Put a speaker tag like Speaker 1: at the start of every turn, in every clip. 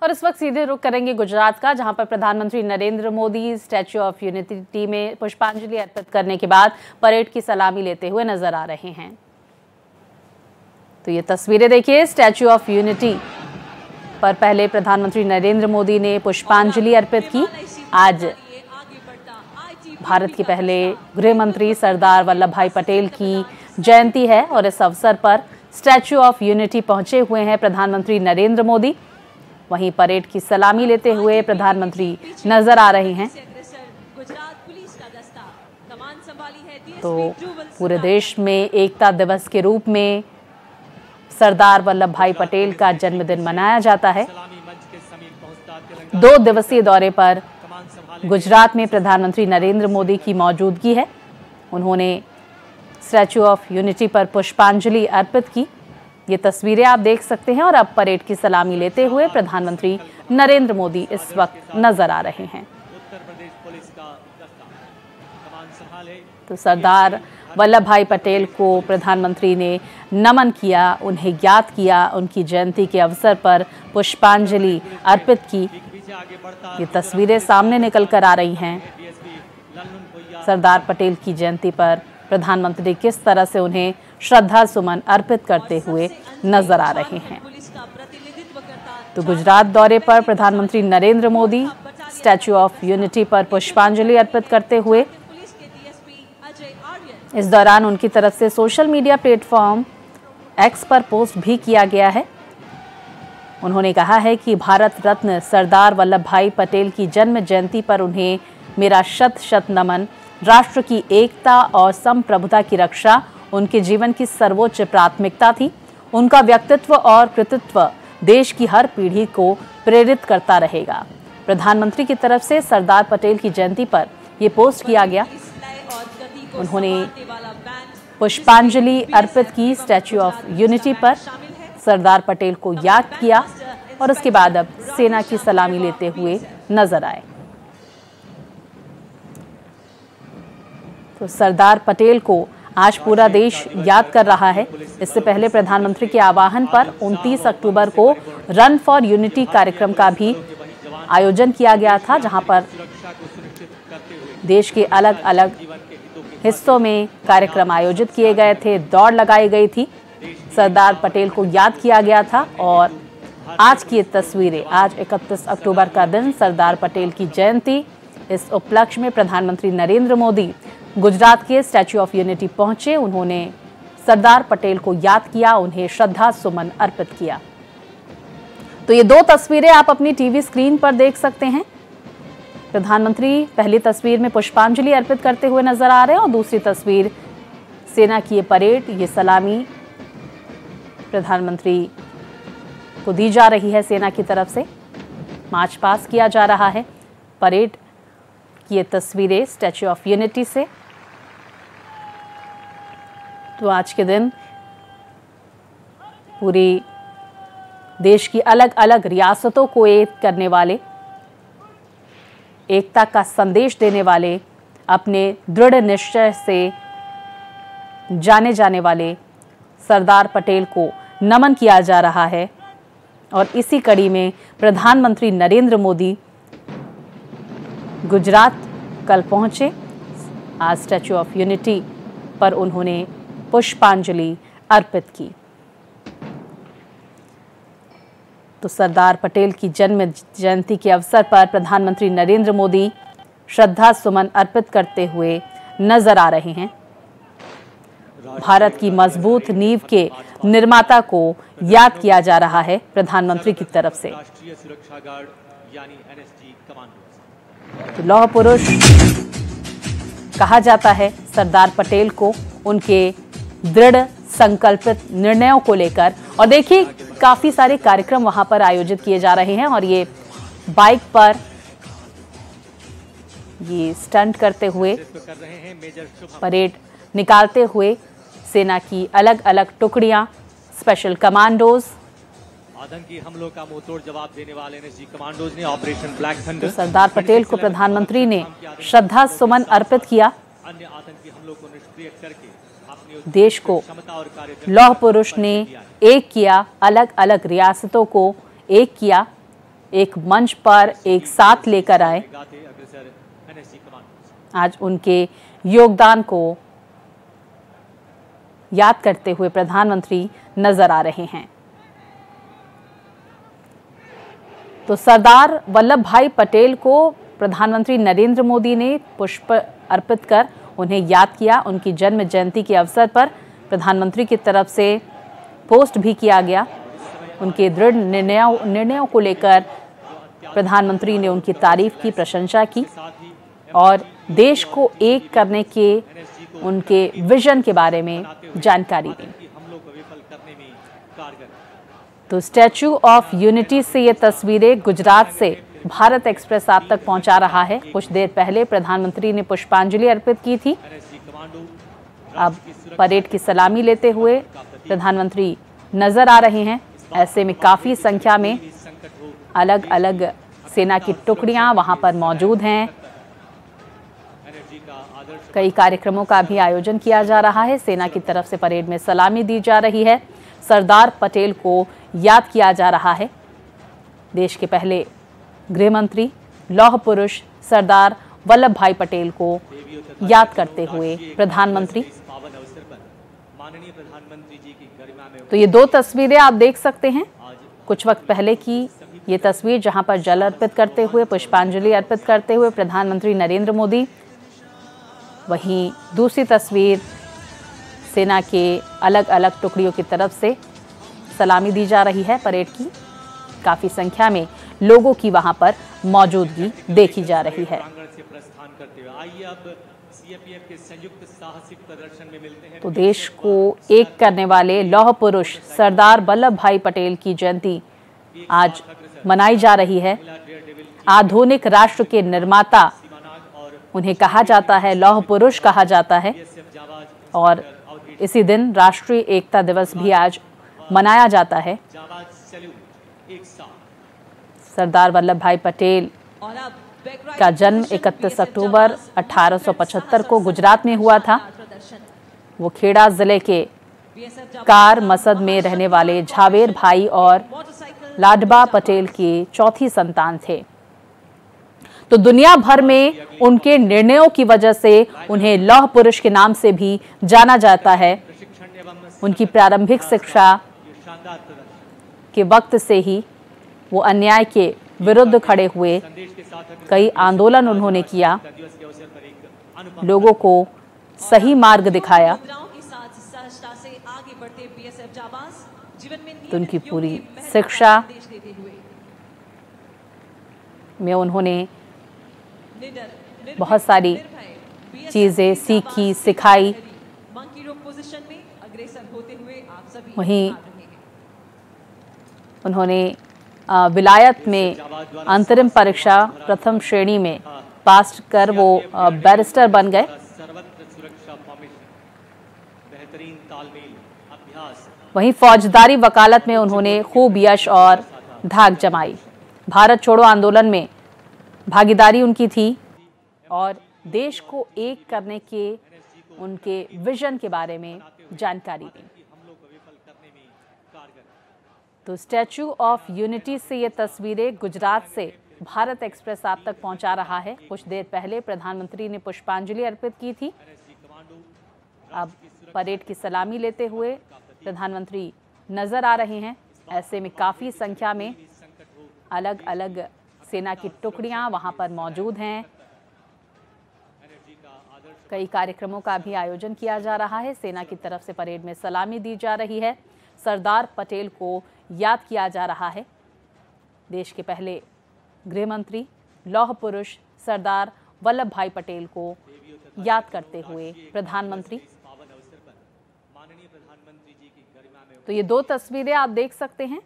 Speaker 1: और इस वक्त सीधे रुख करेंगे गुजरात का, जहां पर प्रधानमंत्री Narendra Modi statue of unity में पुष्पांजलि अर्पित करने के बाद परेड की सलामी लेते हुए नजर आ रहे हैं। तो ये तस्वीरें देखिए, स्टैच्यू ऑफ यूनिटी पर पहले प्रधानमंत्री नरेंद्र मोदी ने पुष्पांजलि अर्पित की। आज भारत के पहले गृह मंत्री सरदार वल्लभ भाई पटेल की जयंती है और इस अवसर पर स्टैच्यू ऑफ यूनिटी पहुंचे हुए हैं प्रधानमंत्री नरेंद्र मोदी। वहीं परेड की सलामी लेते हुए प्रधानमंत्री नजर आ रहे हैं। तो पूरे देश में एकता दिवस के रूप में सरदार वल्लभ भाई पटेल का जन्मदिन मनाया जाता है। 2 दिवसीय दौरे पर गुजरात में प्रधानमंत्री नरेंद्र मोदी की मौजूदगी है। उन्होंने स्टैच्यू ऑफ यूनिटी पर पुष्पांजलि अर्पित की। ये तस्वीरें आप देख सकते हैं और अब परेड की सलामी लेते हुए प्रधानमंत्री नरेंद्र मोदी इस वक्त नजर आ रहे हैं। तो सरदार वल्लभ भाई पटेल को प्रधानमंत्री ने नमन किया, उन्हें याद किया, उनकी जयंती के अवसर पर पुष्पांजलि अर्पित की। ये तस्वीरें सामने निकल कर आ रही हैं। सरदार पटेल की जयंती पर प्रधानमंत्री किस तरह से उन्हें श्रद्धा सुमन अर्पित करते हुए नजर आ रहे हैं। तो गुजरात दौरे पर प्रधानमंत्री Narendra Modi statue of unity पर पुष्पांजलि अर्पित करते हुए, इस दौरान उनकी तरफ से सोशल मीडिया प्लेटफॉर्म एक्स पर पोस्ट भी किया गया है। उन्होंने कहा है कि भारत रत्न सरदार वल्लभ भाई पटेल की जन्म जयंती पर उन्हें मेरा शत शत नमन। राष्ट्र की एकता और संप्रभुता की रक्षा उनके जीवन की सर्वोच्च प्राथमिकता थी। उनका व्यक्तित्व और कृतित्व देश की हर पीढ़ी को प्रेरित करता रहेगा। प्रधानमंत्री की तरफ से सरदार पटेल की जयंती पर ये पोस्ट किया गया। उन्होंने पुष्पांजलि अर्पित की स्टैच्यू ऑफ यूनिटी पर, सरदार पटेल को याद किया और उसके बाद अब सेना की सलामी लेते हुए नजर आए। तो सरदार पटेल को आज पूरा देश याद कर रहा है। इससे पहले प्रधानमंत्री के आह्वान पर 29 अक्टूबर को रन फॉर यूनिटी कार्यक्रम का भी आयोजन किया गया था, जहां पर देश के अलग अलग हिस्सों में कार्यक्रम आयोजित किए गए थे, दौड़ लगाई गई थी, सरदार पटेल को याद किया गया था। और आज की ये तस्वीरें, आज 31 अक्टूबर का दिन, सरदार पटेल की जयंती, इस उपलक्ष्य में प्रधानमंत्री नरेंद्र मोदी गुजरात के स्टैच्यू ऑफ यूनिटी पहुंचे। उन्होंने सरदार पटेल को याद किया, उन्हें श्रद्धा सुमन अर्पित किया। तो ये 2 तस्वीरें आप अपनी टीवी स्क्रीन पर देख सकते हैं। प्रधानमंत्री पहली तस्वीर में पुष्पांजलि अर्पित करते हुए नजर आ रहे हैं और दूसरी तस्वीर सेना की ये परेड, ये सलामी प्रधानमंत्री को दी जा रही है। सेना की तरफ से मार्च पास किया जा रहा है। परेड की ये तस्वीरें स्टैच्यू ऑफ यूनिटी से। तो आज के दिन पूरी देश की अलग अलग रियासतों को एक करने वाले, एकता का संदेश देने वाले, अपने दृढ़ निश्चय से जाने जाने वाले सरदार पटेल को नमन किया जा रहा है। और इसी कड़ी में प्रधानमंत्री नरेंद्र मोदी गुजरात कल पहुंचे। आज स्टैच्यू ऑफ यूनिटी पर उन्होंने पुष्पांजलि अर्पित की। तो सरदार पटेल की जन्म जयंती के अवसर पर प्रधानमंत्री नरेंद्र मोदी श्रद्धा सुमन अर्पित करते हुए नजर आ रहे हैं। भारत की मजबूत नींव के निर्माता को याद किया जा रहा है प्रधानमंत्री की तरफ से। तो लौह पुरुष कहा जाता है सरदार पटेल को, उनके दृढ़ संकल्पित निर्णयों को लेकर। और देखिए, काफी सारे कार्यक्रम वहां पर आयोजित किए जा रहे हैं और ये बाइक पर ये स्टंट करते हुए, परेड निकालते हुए सेना की अलग अलग टुकड़ियां, स्पेशल कमांडोज,
Speaker 2: आतंकी हमलों का मुंहतोड़ जवाब देने वाले एनएसजी कमांडोज ने ऑपरेशन ब्लैक थंडर।
Speaker 1: तो सरदार पटेल को प्रधानमंत्री ने श्रद्धा सुमन अर्पित किया।
Speaker 2: अन्य आतंकी हमलों को निष्क्रिय करके
Speaker 1: देश को लौह पुरुष ने एक किया, अलग अलग रियासतों को एक किया। एक मंच पर एक साथ लेकर आए। आज उनके योगदान को याद करते हुए प्रधानमंत्री नजर आ रहे हैं। तो सरदार वल्लभ भाई पटेल को प्रधानमंत्री नरेंद्र मोदी ने पुष्प अर्पित कर उन्हें याद किया। उनकी जन्म जयंती के अवसर पर प्रधानमंत्री की तरफ से पोस्ट भी किया गया। उनके दृढ़ निर्णयों को लेकर प्रधानमंत्री ने उनकी तारीफ की, प्रशंसा की और देश को एक करने के उनके विजन के बारे में जानकारी दी। तो स्टैच्यू ऑफ यूनिटी से ये तस्वीरें गुजरात से भारत एक्सप्रेस आप तक पहुंचा रहा है। कुछ देर पहले प्रधानमंत्री ने पुष्पांजलि अर्पित की थी। अब परेड की सलामी लेते हुए प्रधानमंत्री नजर आ रहे हैं। ऐसे में काफी संख्या में अलग अलग सेना की टुकड़ियां वहां पर मौजूद हैं। कई कार्यक्रमों का भी आयोजन किया जा रहा है। सेना की तरफ से परेड में सलामी दी जा रही है। सरदार पटेल को याद किया जा रहा है। देश के पहले गृह मंत्री, लौह पुरुष सरदार वल्लभ भाई पटेल को याद करते हुए प्रधानमंत्री। तो ये दो तस्वीरें आप देख सकते हैं। कुछ वक्त पहले की ये तस्वीर जहां पर जल अर्पित करते हुए, पुष्पांजलि अर्पित करते हुए प्रधानमंत्री नरेंद्र मोदी। वहीं दूसरी तस्वीर सेना के अलग अलग टुकड़ियों की तरफ से सलामी दी जा रही है परेड की। काफी संख्या में लोगों की वहां पर मौजूदगी देखी जा रही है। तो देश को एक करने वाले लौह पुरुष सरदार वल्लभ भाई पटेल की जयंती आज मनाई जा रही है। आधुनिक राष्ट्र के निर्माता उन्हें कहा जाता है, लौह पुरुष कहा जाता है। और इसी दिन राष्ट्रीय एकता दिवस भी आज मनाया जाता है। सरदार वल्लभ भाई पटेल का जन्म 31 अक्टूबर 1875 को गुजरात में हुआ था। वो खेड़ा जिले के कार मसद में रहने वाले झावेर भाई और लाडबा पटेल के चौथी संतान थे। तो दुनिया भर में उनके निर्णयों की वजह से उन्हें लौह पुरुष के नाम से भी जाना जाता है। उनकी प्रारंभिक शिक्षा के वक्त से ही वो अन्याय के विरुद्ध खड़े हुए। कई आंदोलन उन्होंने किया, लोगों को सही मार्ग दिखाया। तो उनकी पूरी शिक्षा में उन्होंने बहुत सारी चीजें सीखी, सिखाई। वहीं उन्होंने विलायत में अंतरिम परीक्षा प्रथम श्रेणी में पास कर वो बैरिस्टर बन गए। वहीं फौजदारी वकालत में उन्होंने खूब यश और धाक जमाई। भारत छोड़ो आंदोलन में भागीदारी उनकी थी और देश को एक करने के उनके विजन के बारे में जानकारी दी। तो स्टैच्यू ऑफ यूनिटी से ये तस्वीरें गुजरात से भारत एक्सप्रेस आप तक पहुंचा रहा है। कुछ देर पहले प्रधानमंत्री ने पुष्पांजलि अर्पित की थी। अब परेड की सलामी लेते हुए प्रधानमंत्री नजर आ रहे हैं। ऐसे में काफी संख्या में अलग अलग सेना की टुकड़ियां वहां पर मौजूद हैं। कई कार्यक्रमों का भी आयोजन किया जा रहा है। सेना की तरफ से परेड में सलामी दी जा रही है। सरदार पटेल को याद किया जा रहा है। देश के पहले गृह मंत्री, लौह पुरुष सरदार वल्लभ भाई पटेल को याद करते हुए प्रधानमंत्री। तो ये दो तस्वीरें आप देख सकते हैं।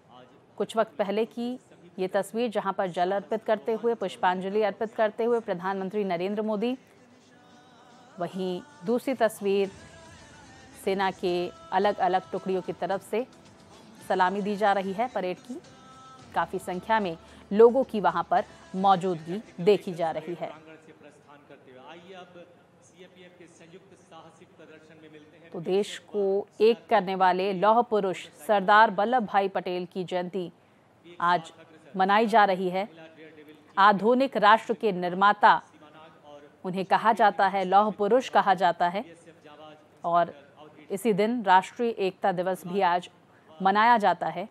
Speaker 1: कुछ वक्त पहले की ये तस्वीर जहां पर जल अर्पित करते हुए, पुष्पांजलि अर्पित करते हुए प्रधानमंत्री नरेंद्र मोदी। वहीं दूसरी तस्वीर सेना के अलग अलग टुकड़ियों की तरफ से सलामी दी जा रही है परेड की। काफी संख्या में लोगों की वहां पर मौजूदगी देखी जा रही है। तो देश को एक करने वाले लौह पुरुष सरदार वल्लभ भाई पटेल की जयंती आज मनाई जा रही है। आधुनिक राष्ट्र के निर्माता उन्हें कहा जाता है, लौह पुरुष कहा जाता है। और इसी दिन राष्ट्रीय एकता दिवस भी आज मनाया जाता है।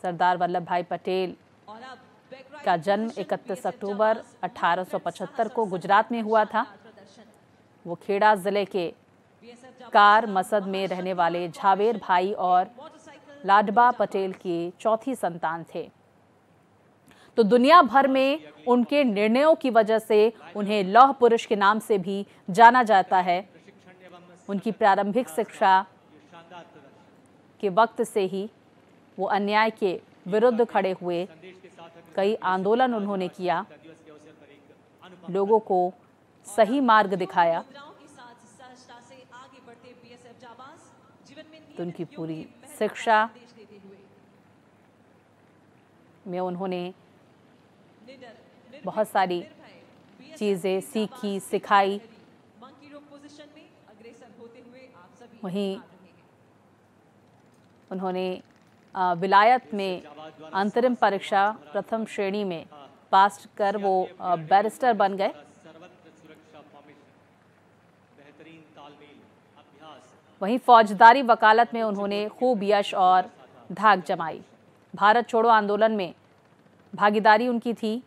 Speaker 1: सरदार वल्लभ भाई पटेल का जन्म 31 अक्टूबर 1875 को गुजरात में हुआ था। वो खेड़ा जिले के कार मसद में रहने वाले झावेर भाई और लाडबा पटेल की चौथी संतान थे। तो दुनिया भर में उनके निर्णयों की वजह से उन्हें लौह पुरुष के नाम से भी जाना जाता है। उनकी प्रारंभिक शिक्षा के वक्त से ही वो अन्याय के विरुद्ध खड़े हुए। कई आंदोलन उन्होंने किया, लोगों को सही मार्ग दिखाया। तो उनकी पूरी शिक्षा में उन्होंने बहुत सारी चीज़ें सीखी, सिखाई। वहीं उन्होंने विलायत में अंतरिम परीक्षा प्रथम श्रेणी में पास कर वो बैरिस्टर बन गए। वहीं फौजदारी वकालत में उन्होंने खूब यश और धाक जमाई। भारत छोड़ो आंदोलन में भागीदारी उनकी थी।